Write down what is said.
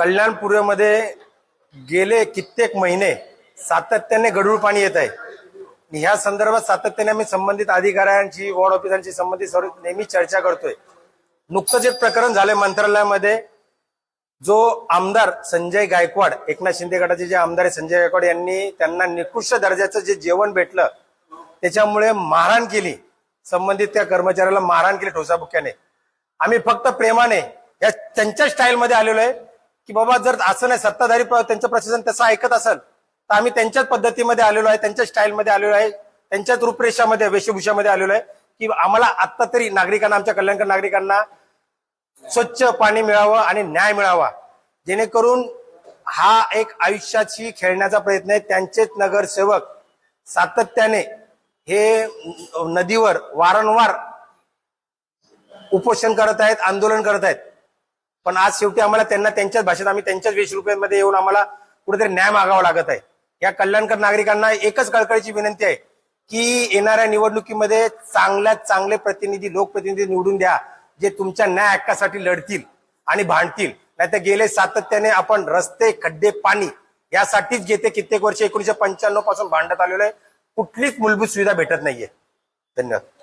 कल्याणपूर्वेमध्ये गेले कित्येक महिने सातत्याने गढूळ पाणी येत आहे. ह्या संदर्भात सातत्याने आम्ही संबंधित अधिकाऱ्यांची, वॉर्ड ऑफिसरांची संबंधित नेहमी चर्चा करतोय. नुकतंच एक प्रकरण झाले मंत्रालयामध्ये. जो आमदार संजय गायकवाड, एकनाथ शिंदे गटाचे जे आमदार आहे संजय गायकवाड यांनी त्यांना निकृष्ट दर्जाचं जे जेवण भेटलं त्याच्यामुळे मारहाण केली. संबंधित त्या कर्मचाऱ्याला मारहाण केली ठोसाबुक्याने. आम्ही फक्त प्रेमाने या त्यांच्या स्टाईलमध्ये आलेलो आहे की बाबा जर असं नाही, सत्ताधारी त्यांचं प्रशासन तसं ऐकत असेल तर आम्ही त्यांच्याच पद्धतीमध्ये आलेलो आहे, त्यांच्या स्टाईलमध्ये आलेलो आहे, त्यांच्याच रूपरेषामध्ये, वेशभूषामध्ये आलेलो आहे की आम्हाला आता तरी नागरिकांना, आमच्या कल्याणकर नागरिकांना स्वच्छ पाणी मिळावं आणि न्याय मिळावा, जेणेकरून हा एक आयुष्याची खेळण्याचा प्रयत्न आहे. त्यांचेच नगरसेवक सातत्याने हे नदीवर वारंवार उपोषण करत आहेत, आंदोलन करत आहेत. पण आज शेवटी आम्हाला त्यांना त्यांच्याच भाषेत, आम्ही त्यांच्याच वेशरूपामध्ये येऊन आम्हाला कुठेतरी न्याय मागावा लागत आहे. या कल्याणकर नागरिकांना एकच कळकळीची विनंती आहे की येणाऱ्या निवडणुकीमध्ये चांगल्यात चांगले प्रतिनिधी, लोकप्रतिनिधी निवडून द्या, जे तुमच्या न्याय हक्कासाठी लढतील आणि भांडतील. नाहीतर गेले सातत्याने आपण रस्ते, खड्डे, पाणी यासाठीच गेले कित्येक वर्ष 1995 पासून भांडत आलेलो आहे. कुठलीच मूलभूत सुविधा भेटत नाहीये. धन्यवाद.